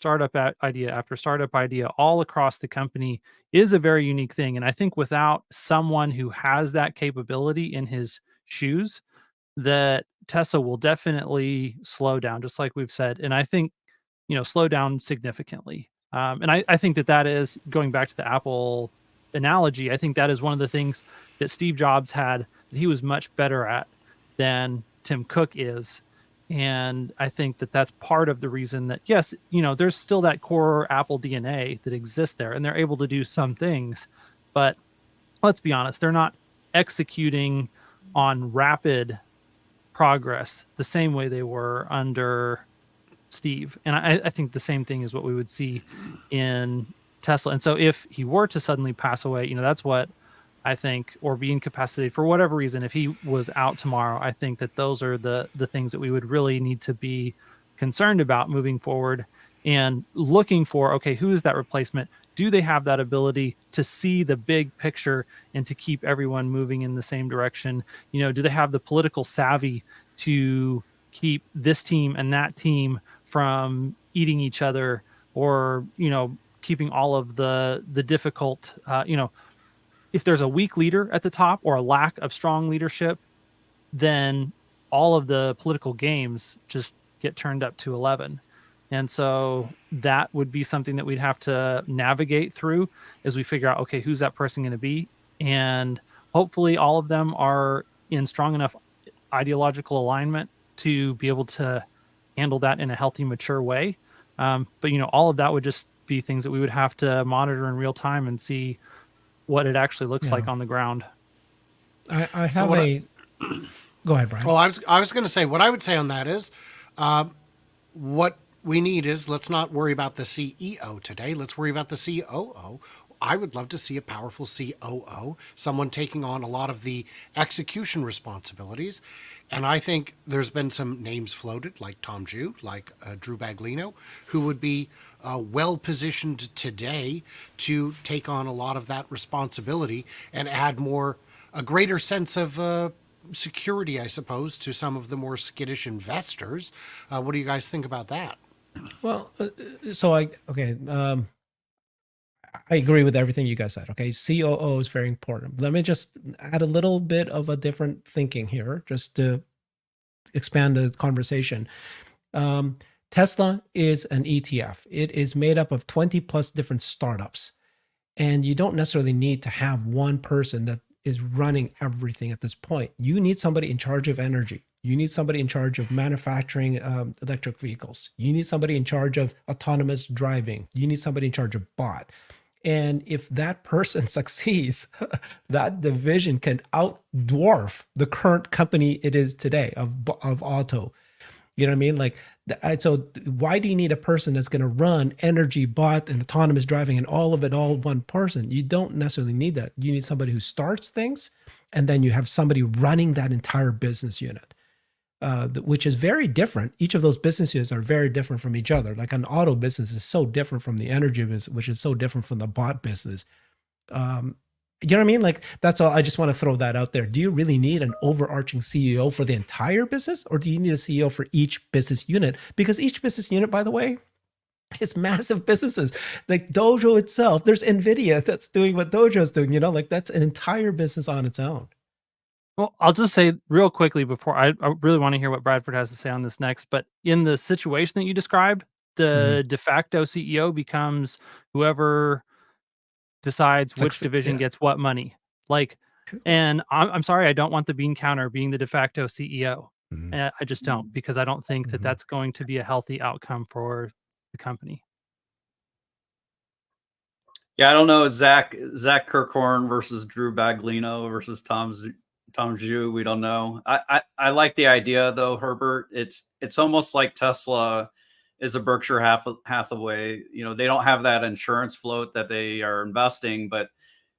idea after startup idea all across the company is a very unique thing. And I think without someone who has that capability in his shoes, that Tesla will definitely slow down, just like we've said. And I think, slow down significantly. And I think that is going back to the Apple analogy. I think that is one of the things that Steve Jobs had that he was much better at than Tim Cook is. And I think that that's part of the reason that, yes, there's still that core Apple DNA that exists there, and they're able to do some things. But let's be honest, they're not executing on rapid progress the same way they were under Steve. And I think the same thing is what we would see in Tesla. And so if he were to suddenly pass away, that's what I think, or be incapacitated for whatever reason, if he was out tomorrow, I think that those are the things that we would really need to be concerned about moving forward, and looking for, okay, who is that replacement? Do they have that ability to see the big picture and to keep everyone moving in the same direction? Do they have the political savvy to keep this team and that team from eating each other, or keeping all of the difficult, if there's a weak leader at the top or a lack of strong leadership, then all of the political games just get turned up to 11. And so that would be something that we'd have to navigate through as we figure out, okay, who's that person going to be? And hopefully all of them are in strong enough ideological alignment to be able to handle that in a healthy, mature way. But all of that would just be things that we would have to monitor in real time and see what it actually looks like on the ground. I have go ahead, Brian. Well, I was going to say, what I would say on that is, what we need is, let's not worry about the CEO today. Let's worry about the COO. I would love to see a powerful COO, someone taking on a lot of the execution responsibilities. And I think there's been some names floated, like Tom Jew, like Drew Baglino, who would be well positioned today to take on a lot of that responsibility and add a greater sense of security, I suppose, to some of the more skittish investors. What do you guys think about that? Well, I agree with everything you guys said. Okay, COO is very important. Let me just add a little bit of a different thinking here, just to expand the conversation. Tesla is an ETF. It is made up of 20 plus different startups, and you don't necessarily need to have one person that is running everything at this point. You need somebody in charge of energy. You need somebody in charge of manufacturing electric vehicles. You need somebody in charge of autonomous driving. You need somebody in charge of bot. And if that person succeeds, that division can outdwarf the current company it is today of auto. You know what I mean? Like, so why do you need a person that's going to run energy, bot, and autonomous driving and all of it all one person? You don't necessarily need that. You need somebody who starts things, and then you have somebody running that entire business unit, which is very different. Each of those business units are very different from each other. Like an auto business is so different from the energy business, which is so different from the bot business. You know what I mean? Like, that's all. I just want to throw that out there. Do you really need an overarching CEO for the entire business, or do you need a CEO for each business unit? Because each business unit, by the way, is massive businesses. Like Dojo itself, there's NVIDIA that's doing what Dojo is doing, like that's an entire business on its own. Well, I'll just say real quickly before I really want to hear what Bradford has to say on this next, but in the situation that you described, the de facto CEO becomes whoever decides which division gets what money. Like, and I'm sorry, I don't want the bean counter being the de facto CEO. I just don't, because I don't think that that's going to be a healthy outcome for the company. Yeah, I don't know. Zach Kirkhorn versus Drew Baglino versus Tom Zhu. We don't know. I like the idea though, Herbert. It's almost like Tesla is a Berkshire Hathaway. They don't have that insurance float that they are investing, but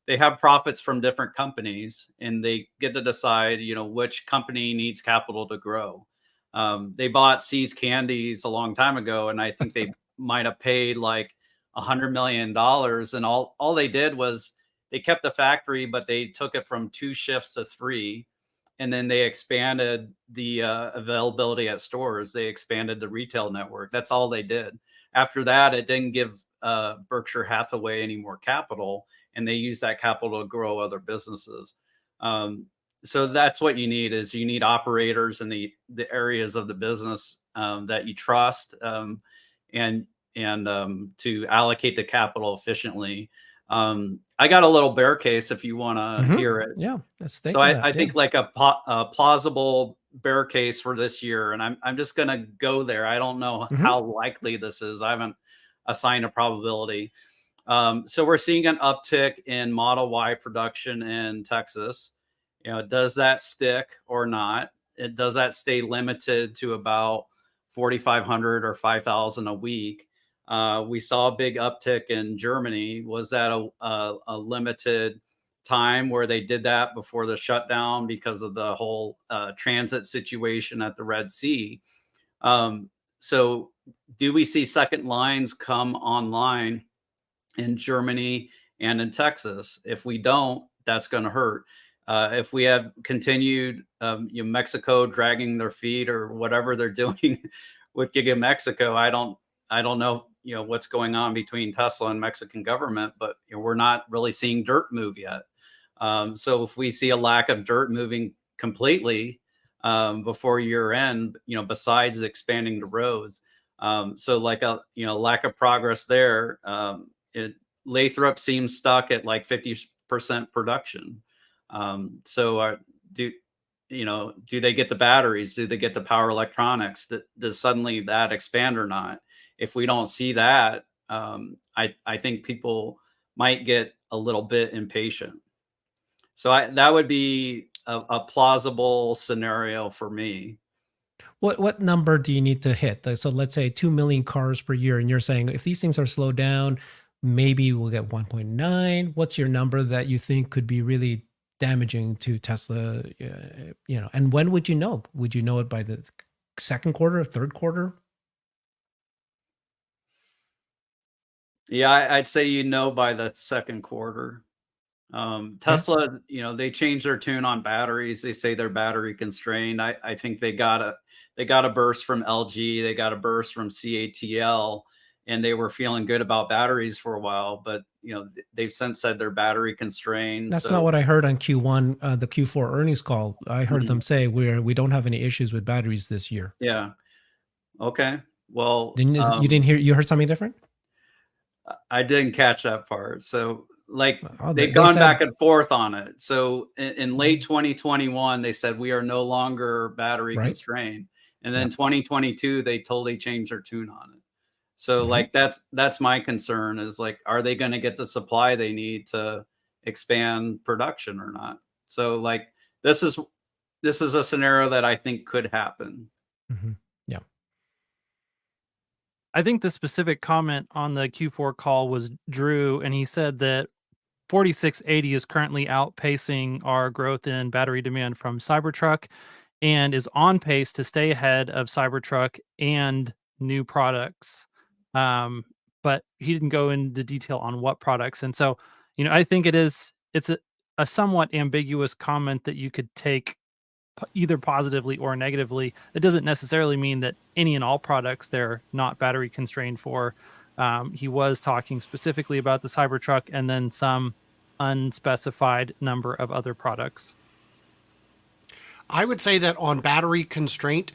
they have profits from different companies, and they get to decide, which company needs capital to grow. They bought See's Candies a long time ago, and I think they might have paid like $100 million. And all they did was they kept the factory, but they took it from 2 shifts to 3. And then they expanded the availability at stores. They expanded the retail network. That's all they did. After that, it didn't give Berkshire Hathaway any more capital, and they used that capital to grow other businesses. So that's what you need, is you need operators in the areas of the business that you trust, and to allocate the capital efficiently. I got a little bear case if you want to Mhm. hear it. Yeah, let's So think of that. I Yeah. think like a plausible bear case for this year, and I'm just gonna go there. I don't know Mhm. how likely this is. I haven't assigned a probability. So we're seeing an uptick in Model Y production in Texas. Does that stick or not? Does that stay limited to about 4,500 or 5,000 a week? We saw a big uptick in Germany. Was that a limited time where they did that before the shutdown because of the whole transit situation at the Red Sea? Um, so, do we see second lines come online in Germany and in Texas? If we don't, that's going to hurt. If we have continued, Mexico dragging their feet or whatever they're doing with Giga Mexico, I don't know, what's going on between Tesla and Mexican government, but we're not really seeing dirt move yet. So if we see a lack of dirt moving completely before year end, besides expanding the roads, so like a lack of progress there. Lathrop seems stuck at like 50% production. So do do they get the batteries? Do they get the power electronics? Does suddenly that expand or not? If we don't see that, I think people might get a little bit impatient. So that would be a plausible scenario for me. What number do you need to hit? So let's say 2 million cars per year, and you're saying if these things are slowed down, maybe we'll get 1.9. What's your number that you think could be really damaging to Tesla? And when would you know? Would you know it by the second quarter, third quarter? Yeah, I'd say by the second quarter. Yeah, Tesla, they changed their tune on batteries. They say they're battery constrained. I think they got a burst from LG, they got a burst from CATL, and they were feeling good about batteries for a while. But they've since said they're battery constrained. that's not So what I heard on Q1, the Q4 earnings call. I heard them mhm, say we don't have any issues with batteries this year. yeah, okay. Well, You didn't hear? You heard something different? I didn't catch that part. So, like, Oh, they've they gone said back and forth on it. So, in late 2021, they said we are no longer battery right. constrained, and then Yeah. 2022 they totally changed their tune on it. So, Mhm. like, that's my concern is like, are they going to get the supply they need to expand production or not? So, like, this is this is a scenario that I think could happen. Mhm. Yeah. I think the specific comment on the Q4 call was Drew, and he said that 4680 is currently outpacing our growth in battery demand from Cybertruck and is on pace to stay ahead of Cybertruck and new products. Um, but he didn't go into detail on what products. And so, I think it's a somewhat ambiguous comment that you could take either positively or negatively. It doesn't necessarily mean that any and all products they're not battery constrained for. He was talking specifically about the Cybertruck and then some unspecified number of other products. I would say that on battery constraint,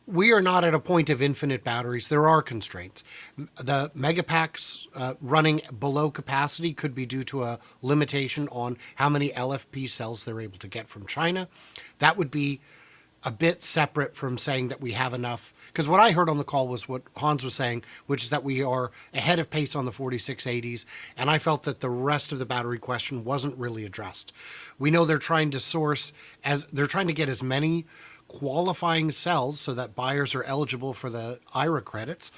we are not at a point of infinite batteries. There are constraints. The megapacks running below capacity could be due to a limitation on how many LFP cells they're able to get from China. That would be a bit separate from saying that we have enough. Because what I heard on the call was what Hans was saying, which is that we are ahead of pace on the 4680s. And I felt that the rest of the battery question wasn't really addressed. We know they're trying to get as many qualifying cells so that buyers are eligible for the IRA credits.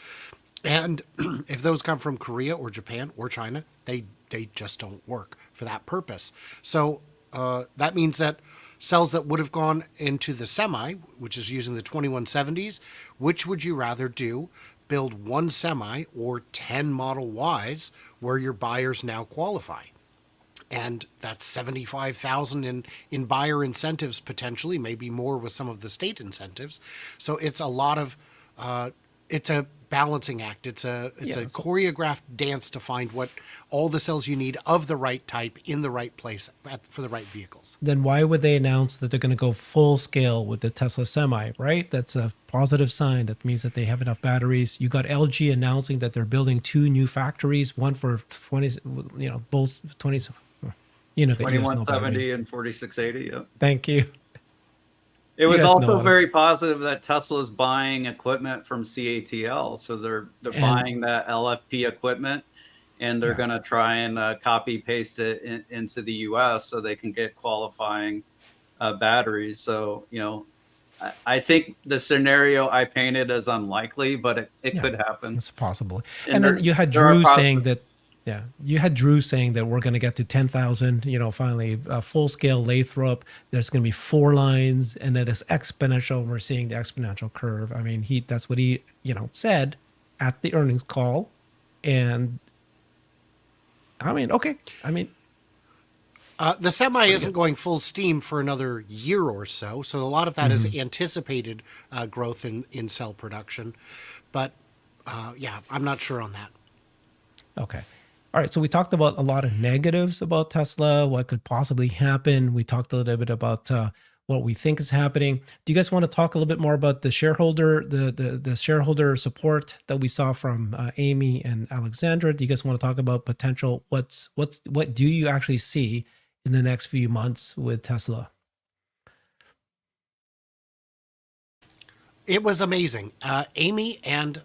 And if those come from Korea or Japan or China, they just don't work for that purpose. So that means that cells that would have gone into the Semi, which is using the 2170s, which would you rather do? Build one Semi or 10 Model Ys where your buyers now qualify? And that's 75,000 in buyer incentives potentially, maybe more with some of the state incentives. So it's a lot of it's a balancing act. It's a Yeah, so choreographed dance to find what all the cells you need of the right type in the right place for the right vehicles. then why would they announce that they're going to go full scale with the Tesla Semi, right? That's a positive sign. That means that they have enough batteries. You got LG announcing that they're building 2 new factories, one for 20, both 20, you guys know what I mean. 2170 and 4680. Yep. Thank you. It You was guys know also what I'm, very positive that Tesla's buying equipment from CATL, so they're and buying that LFP equipment, and they're yeah. going to try and copy paste it into the U.S. so they can get qualifying batteries. So I think the scenario I painted is unlikely, but it could happen. It's possible. And And then you had there are Drew saying positive. that, yeah, you had Drew saying that we're going to get to 10,000, finally full scale Lathrop. There's going to be 4 lines and that is exponential. We're seeing the exponential curve. I mean, that's what he, said at the earnings call. And I mean, okay. I mean, The Semi isn't going full steam for another year or so, so a lot of that is anticipated growth in cell production. But yeah, I'm not sure on that. okay. All right. So we talked about a lot of negatives about Tesla, what could possibly happen. We talked a little bit about what we think is happening. Do you guys want to talk a little bit more about the shareholder, the shareholder support that we saw from Amy and Alexandra? Do you guys want to talk about potential? What do you actually see in the next few months with Tesla? It was amazing. Amy and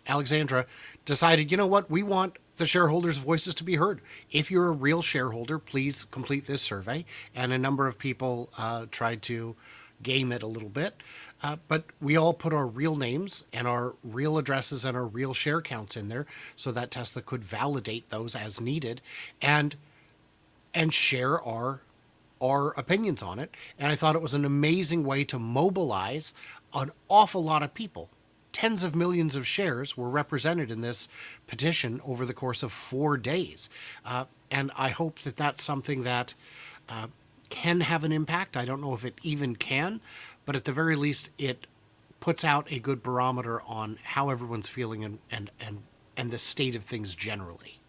Alexandra decided, you know what, we want the shareholders' voices to be heard. If you're a real shareholder, please complete this survey. And a number of people tried to game it a little bit. But we all put our real names and our real addresses and our real share counts in there so that Tesla could validate those as needed and share our opinions on it. And I thought it was an amazing way to mobilize an awful lot of people. Tens of millions of shares were represented in this petition over the course of 4 days. And I hope that that's something that can have an impact. I don't know if it even can, but at the very least, it puts out a good barometer on how everyone's feeling and the state of things generally.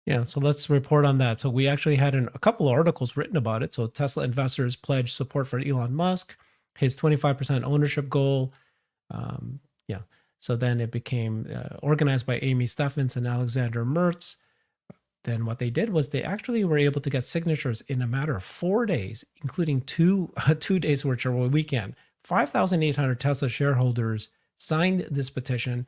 Yeah, so let's report on that. So we actually had a couple of articles written about it. So Tesla investors pledge support for Elon Musk, his 25% ownership goal. Yeah, so then it became organized by Amy Steffens and Alexander Mertz. Then what they did was they actually were able to get signatures in a matter of 4 days, including 2 days, which are a weekend. 5,800 Tesla shareholders signed this petition.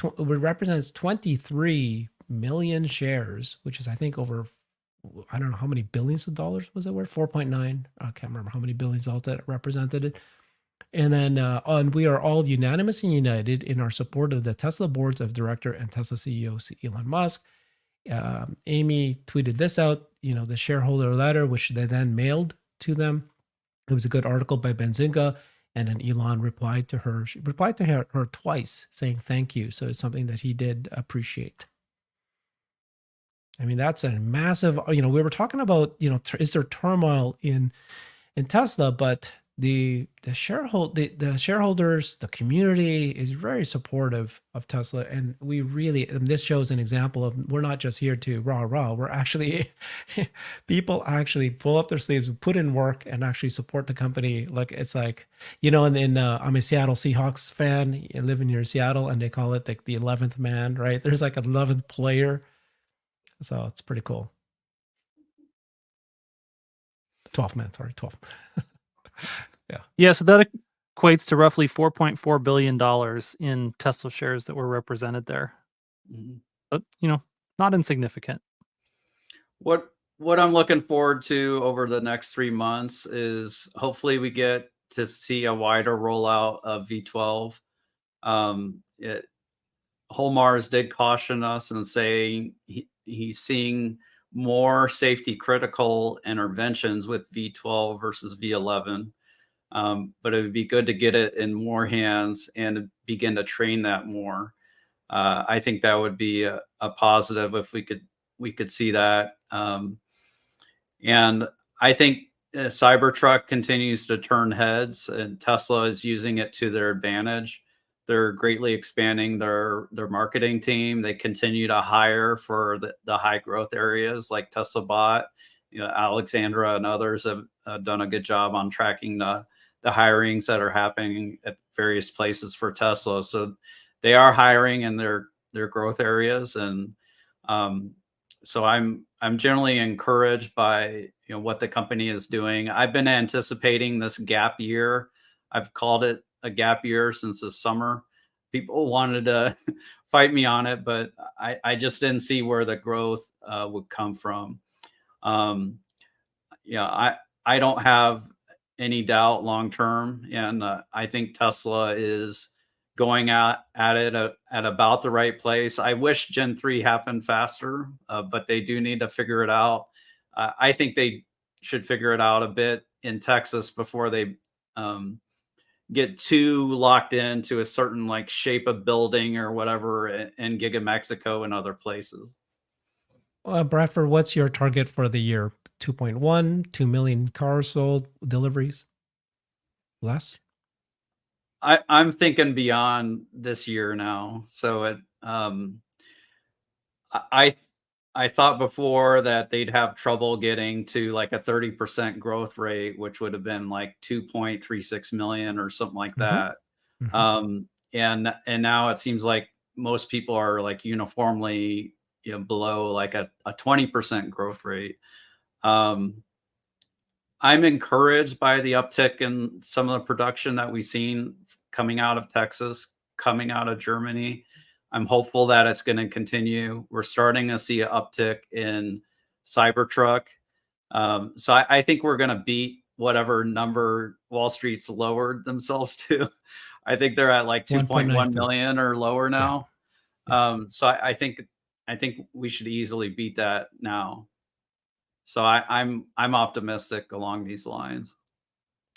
It represents 23 million shares, which is, I think, over, I don't know how many billions of dollars was it worth? 4.9. I can't remember how many billions dollars that represented it. And then we are all unanimous and united in our support of the Tesla boards of director and Tesla CEO Elon Musk. Amy tweeted this out, the shareholder letter, which they then mailed to them. It was a good article by Benzinga. And then Elon replied to her. She replied to her twice saying thank you. So it's something that he did appreciate. I mean, that's a massive, we were talking about, is there turmoil in Tesla, but the shareholders, the community is very supportive of Tesla. And and this shows an example of, we're not just here to rah. We're actually, people actually pull up their sleeves, put in work and actually support the company. Like, it's like, I'm a Seattle Seahawks fan. I live near Seattle and they call it like the 11th man, right? There's like an 11th player. So it's pretty cool. 12th man, sorry, 12th. Yeah, so that equates to roughly $4.4 billion in Tesla shares that were represented there. Mhm. But, not insignificant. What I'm looking forward to over the next 3 months is hopefully we get to see a wider rollout of V12. Holmars did caution us and say he's seeing more safety critical interventions with V12 versus V11. But it would be good to get it in more hands and begin to train that more. I think that would be a positive if we could see that. And I think Cybertruck continues to turn heads, and Tesla is using it to their advantage. They're greatly expanding their marketing team. They continue to hire for the high growth areas like Tesla Bot. Alexandra and others have done a good job on tracking the hirings that are happening at various places for Tesla. So they are hiring in their growth areas, and um, so I'm generally encouraged by what the company is doing. I've been anticipating this gap year. I've called it a gap year since the summer. People wanted to fight me on it, but I just didn't see where the growth would come from. Um, I don't have any doubt long term, and I think Tesla is going at it at about the right place. I wish Gen 3 happened faster, but they do need to figure it out. I think they should figure it out a bit in Texas before they um, get too locked into a certain like shape of building or whatever in Giga Mexico and other places. Bradford, what's your target for the year? 2.1, 2 million cars sold, deliveries? Less? I'm thinking beyond this year now. So I I thought before that they'd have trouble getting to like a 30% growth rate, which would have been like 2.36 million or something like Mm-hmm. that. Mm-hmm. And now it seems like most people are like uniformly below like a 20% growth rate. Um, I'm encouraged by the uptick in some of the production that we've seen coming out of Texas, coming out of Germany. I'm hopeful that it's going to continue. We're starting to see an uptick in Cybertruck. So I think we're going to beat whatever number Wall Street's lowered themselves to. I think they're at like 2.1 1.94. million or lower Yeah. now. Yeah. So I think we should easily beat that now. So I'm optimistic along these lines.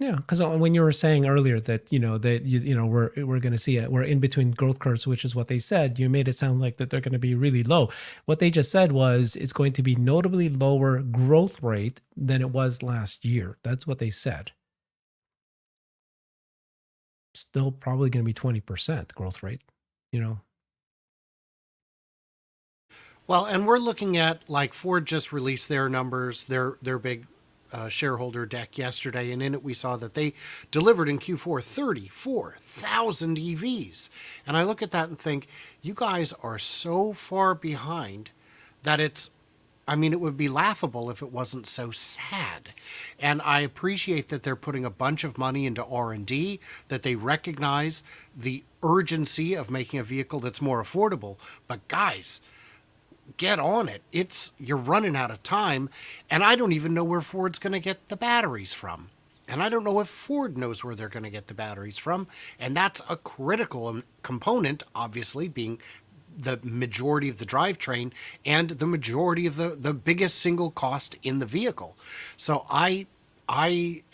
Yeah, because when you were saying earlier that that we're going to see it, we're in between growth curves, which is what they said. You made it sound like that they're going to be really low. What they just said was it's going to be notably lower growth rate than it was last year. That's what they said. Still probably going to be 20% growth rate. You know, Well, and we're looking at like Ford just released their numbers, their big shareholder deck yesterday, and in it we saw that they delivered in Q4 34,000 EVs. And I look at that and think, you guys are so far behind that I mean, it would be laughable if it wasn't so sad. And I appreciate that they're putting a bunch of money into R&D, that they recognize the urgency of making a vehicle that's more affordable. But guys, get on it. You're running out of time, and I don't even know where Ford's going to get the batteries from. And I don't know if Ford knows where they're going to get the batteries from, and that's a critical component, obviously, being the majority of the drivetrain and the majority of the biggest single cost in the vehicle. So I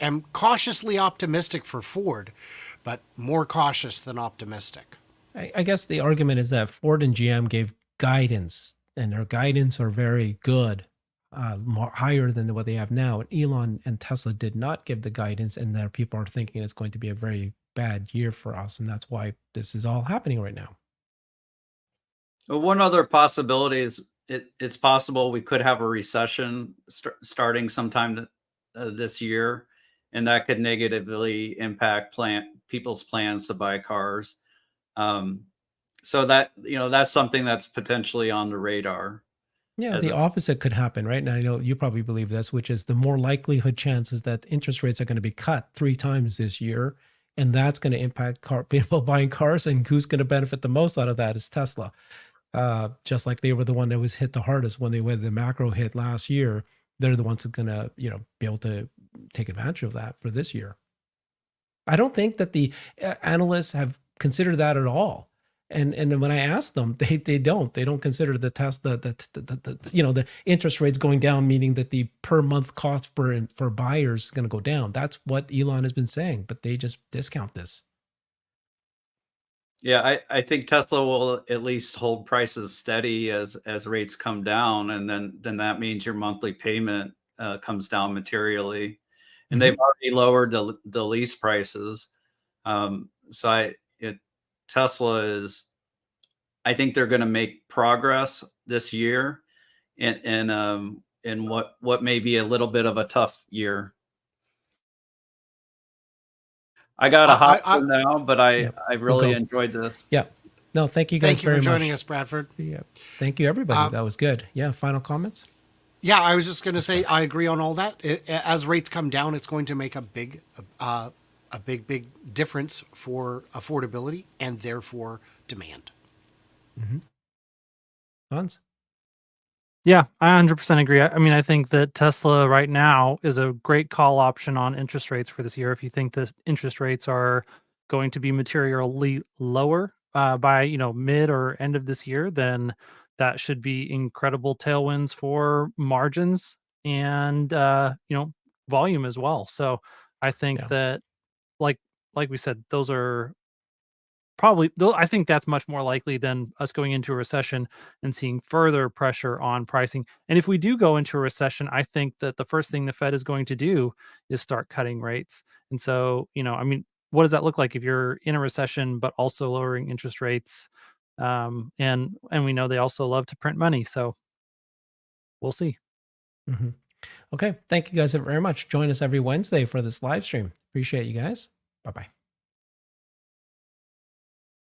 am cautiously optimistic for Ford, but more cautious than optimistic. I guess the argument is that Ford and GM gave guidance, and their guidance are very good, more higher than what they have now. And Elon and Tesla did not give the guidance, and their people are thinking it's going to be a very bad year for us, and that's why this is all happening right now. Well, one other possibility is it's possible we could have a recession starting sometime this year, and that could negatively impact people's plans to buy cars. Um, so that's something that's potentially on the radar. Yeah, As the a, opposite could happen, right? And I know you probably believe this, which is the more likelihood chances that interest rates are going to be cut 3 times this year, and that's going to impact people buying cars. And who's going to benefit the most out of that is Tesla. Just like they were the one that was hit the hardest when they went the macro hit last year. They're the ones that are going to be able to take advantage of that for this year. I don't think that the analysts have considered that at all. And when I ask them, they don't consider the test the interest rates going down, meaning that the per month cost for buyers is going to go down. That's what Elon has been saying, but they just discount this. yeah, I think Tesla will at least hold prices steady as rates come down, and then that means your monthly payment comes down materially. and they've already lowered the lease prices. Tesla is, I think they're going to make progress this year in what may be a little bit of a tough year. I got to hop for now, but I really enjoyed this. Yeah. No, thank you guys very much. Thank you for joining us, Bradford. Yeah. Thank you, everybody. That was good. Yeah. Final comments? Yeah, I was just going to say I agree on all that. As rates come down, it's going to make a big difference for affordability and therefore demand. Hans? Yeah, I 100% agree. I mean, I think that Tesla right now is a great call option on interest rates for this year. If you think that interest rates are going to be materially lower by mid or end of this year, then that should be incredible tailwinds for margins and volume as well. So I think that like we said, those are probably, though, I think that's much more likely than us going into a recession and seeing further pressure on pricing. And if we do go into a recession, I think that the first thing the Fed is going to do is start cutting rates. And so, I mean, what does that look like if you're in a recession but also lowering interest rates? And we know they also love to print money, so we'll see. Okay, thank you guys very much. Join us every Wednesday for this live stream. Appreciate you guys. Bye-bye.